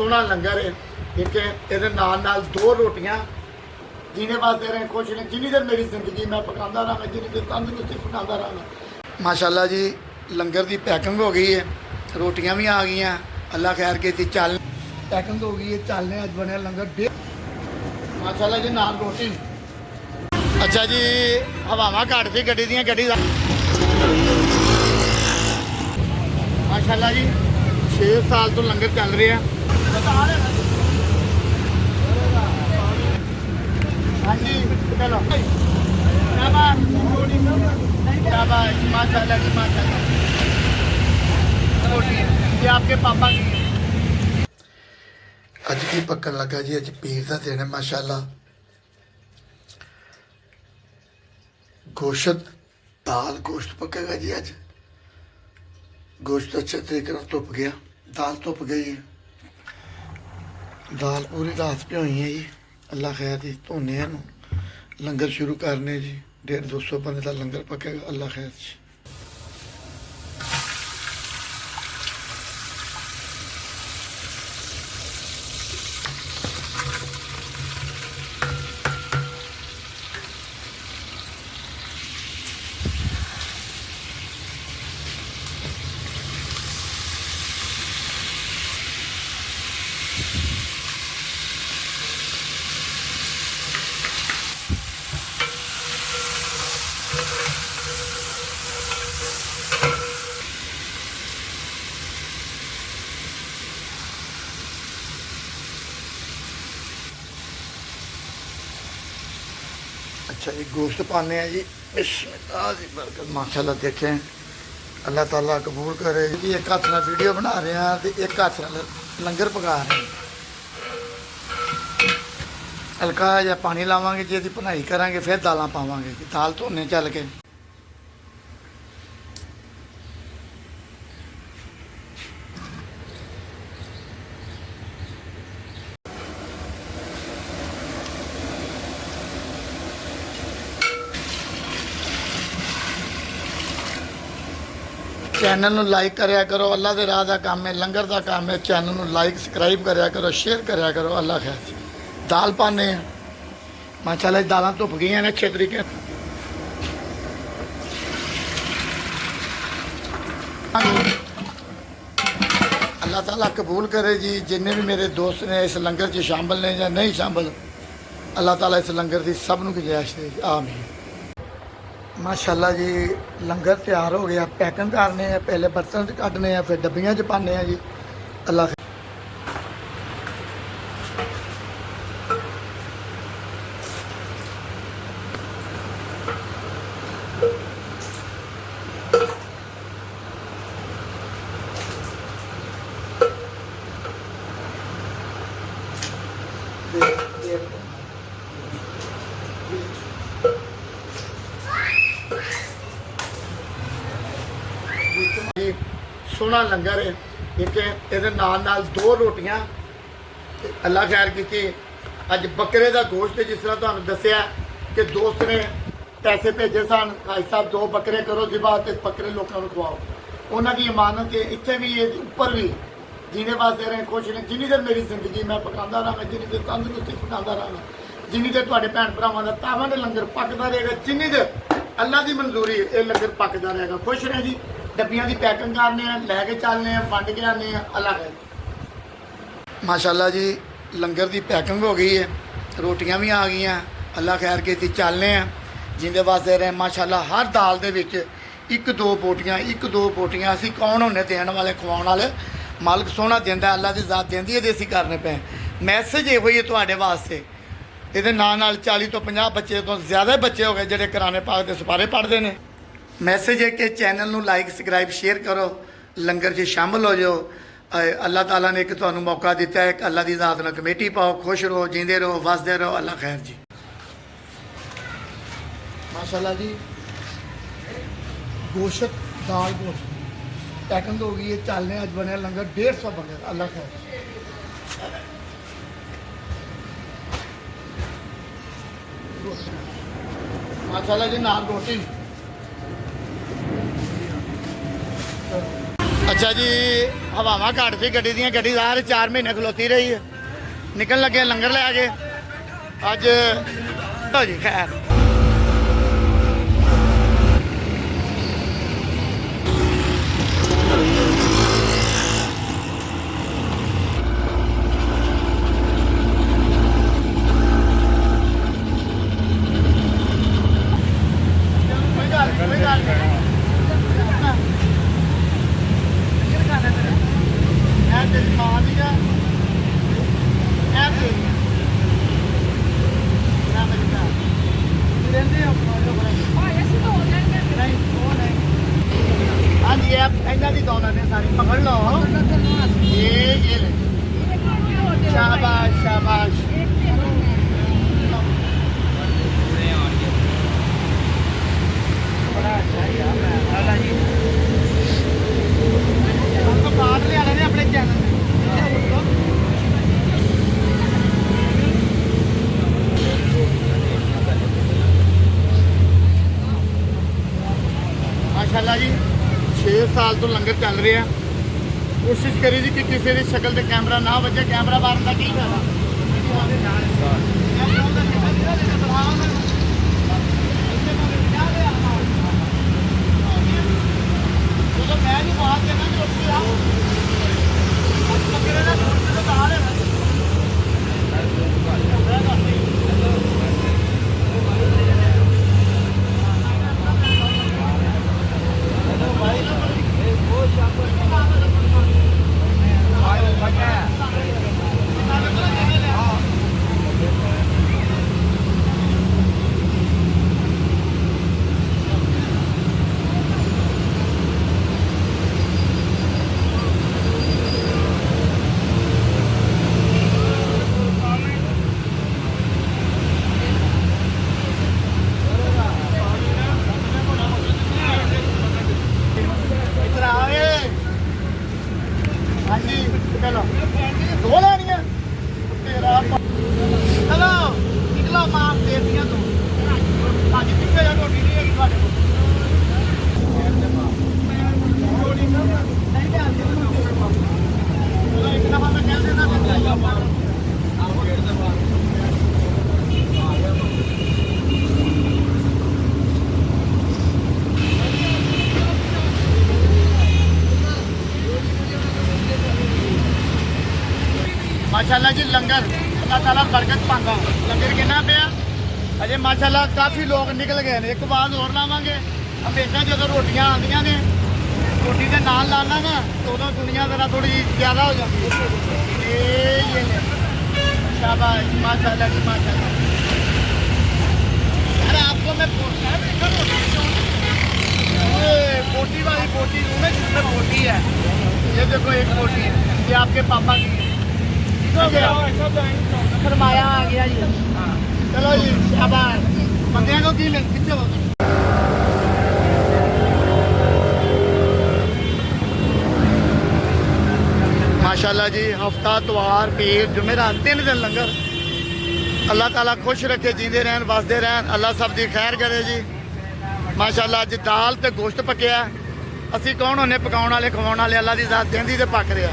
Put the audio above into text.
सोहना लंगर है। ठीक है, ये नाल दो रोटियां जीने वास्ते रहे खुश ने। जिन्नी देर मेरी जिंदगी मैं पकाता रहा, जिन्नी देर तंदुरुस्ती पकाता रहा। माशाल्लाह जी लंगर की पैकिंग हो गई है, रोटियां भी आ गई। अल्लाह खैर के चल पैकिंग हो गई है, चलने अज बनया लंगर माशाल्लाह जी नाल रोटी। अच्छा जी हवावां घट सी गड्डी दी गड्डी दा माशाल्लाह जी 6 साल तो लंगर चल रहा है। हाँ जी चलो शाबाश माशाल्लाह जी माशाल्लाह। रोटी ये आपके पापा की अज की पक्कन लगा जी। अज पीर का दिन है माशाल्लाह। गोश्त दाल गोश्त पकेगा जी। अज गोश्त अच्छे तरीके धुप गया, दाल धुप गई है। दाल पूरी रात भ्योई है जी। अल्लाह खैर जी धोने लंगर शुरू करने जी। 150-200 बंदे का लंगर पकेगा। अल्लाह खैर जी। अच्छा जी गोश्त पाने हैं जी। बिस्मिल्लाह दी बरकत माशाल्लाह। देखें अल्लाह ताला कबूल करे जी। एक हाथ नाल वीडियो बना रहे हैं तो एक हाथ नाल लंगर पका रहे हैं। हल्का जिहा पानी लावांगे जी, इसकी भुनाई करांगे, फिर दालां पावांगे। दाल धोने चल के चैनल में लाइक कराया करो। अल्लाह के राह का काम है, लंगर का काम है। चैनल में लाइक सबसक्राइब कराया करो, शेयर कराया करो। अल्लाह खैर जी। दाल पाने माशाल्लाह दालां धुप गई हैं अच्छे तरीके। अल्लाह ताला कबूल करे जी। जिन्ने भी मेरे दोस्त ने इस लंगर च शामिल ने या नहीं शामिल, अल्लाह ताला इस लंगर की सब नूं गुजारिश दे आमीन। माशाल्लाह जी लंगर तैयार हो गया। पैकिंग करने हैं, पहले बर्तन च कड्ढने हैं, फिर डब्बियां च पाने हैं जी। अल्लाह सोहना लंगर है। ठीक है, ये नाल दो रोटियां। अल्लाह खैर की अज बकरे का गोश्त जिस तरह तुहानूं दस्सिया कि दोस्त ने पैसे भेजे सन, भाई साहब 2 बकरे करो जिबा ते बकरे लोगों को खवाओ। उन्हों की इमानत है। इतने भी ये उपर भी जीने वास्ते रहे खुश ने। जिन्नी देर मेरी जिंदगी मैं पकाता रहा, जिन्नी देर तंदुरुस्ती पकाता रहा, जिन्नी देर तुहाडे भैन भरावां दा तावां ने लंगर पकदा रहेगा, जिन्नी देर अल्लाह की मंजूरी है ये लंगर पकदा रहेगा। खुश रहे जी। डब्बियां की पैकिंग करने हैं, लैके चलने हैं, वंड के आने हैं। अल्लाह खैर माशाल्लाह जी लंगर की पैकिंग हो गई है, रोटियां भी आ गई। अल्लाह खैर के चलने हैं जिंदे वास्ते रहे माशाल्लाह। हर दाल दे विच 1-2 बोटियां असीं कौन होने देण वाले खवाउण वाले। मालक सोहना देंदा, अल्लाह की ज़ात देंदी है, असीं करने पे। मैसेज इहो ही है तुहाडे वास्ते। ये नाल 40 तो 50 बच्चे तो ज़्यादा बच्चे हो गए जिहड़े कुरान पाक दे सुपारे पढ़ते हैं। मैसेज है कि चैनल नूं लाइक सबसक्राइब शेयर करो, लंगर च शामिल हो जाओ। अल्लाह ताला ने एक तुहानूं मौका दिता है। अल्लाह की ज़ात नाल कमेटी पाओ, खुश रहो, जींदे रहो, वसदे रहो। अल्लाह खैर जी। माशाल्लाह जी गोश्त दाल गोश्त पैकिंग हो गई है, चलने अज बनया लंगर 150 बंदे। अल्लाह खैर माशाल्लाह जी नाल रोटी। ਅੱਛਾ ਜੀ, ਹਵਾਵਾਂ ਘੱਟ ਸੀ ਗੱਡੀ ਦੀਆਂ, ਗੱਡੀ ਸਾਰੇ 4 ਮਹੀਨੇ ਖਲੋਤੀ ਰਹੀ ਹੈ। ਨਿਕਲਣ ਲੱਗੇ ਲੰਗਰ ਲੈ ਕੇ ਅੱਜ ਹੋ ਜੀ ਖੈਰ। ਹਾਂਜੀ ਇਹਨਾਂ ਦੀ ਦੌਲਤ ਹੈ ਸਾਰੀ, ਪਕੜ ਲਓ। ਇਹ ਲੈ, ਸ਼ਾਬਾਸ਼ ਸ਼ਾਬਾਸ਼। ਬੜਾ ਅੱਛਾ ਯਾਰ ਜੀ, हम तो बाहर ले आ रहे हैं अपने चैनल में। माशाल्लाह जी 6 साल तो लंगर चल रहे हैं। कोशिश करी जी कि किसी की शक्ल से कैमरा ना बजे, कैमरा बाहर का की फायदा। मैं भी बात करना चलो दो लेनिया तेरा चलो निकलो मार दे दिया तू आज पिछले जा रोटी नहीं है ਤੁਹਾਡੇ ਕੋਲ रोटी नहीं ध्यान दे चलो एक दफा मैं कह देना आपको डेढ़ दफा माशाल्लाह जी लंगर अल्लाह ताला बरकत पांदा। लंगर कितना पिया अजे माशाल्लाह काफ़ी लोग निकल गए हैं। एक बात और लावांगे, हमेशा जो रोटियां आंदियां ने रोटी के नाल लाना ना तो उदों दुनिया जरा थोड़ी ज़्यादा हो जाती है। ये शाबाश माशाल्लाह जी माशाल्लाह। अरे आपको मैं बोटी वाली बोटी दूँ मैं जिसमें बोटी है। ये देखो एक बोटी है, ये आपके पापा की है। फरमाया आ गया जी। चलो जी शाबाश। बंदे को की मिल कितने हो माशाल्लाह जी। हफ्ता त्वार पीर जुमेरात 3 दिन लंगर। अल्लाह ताला खुश रखे, जींदे रहन वसदे रहन, अल्लाह सब दी खैर करे जी। माशाल्लाह अज दाल ते गोश्त पकिया। असी कौन होने पकाउण वाले खवाउण वाले, अल्लाह दी ज़ात देंदी ते पक रहा।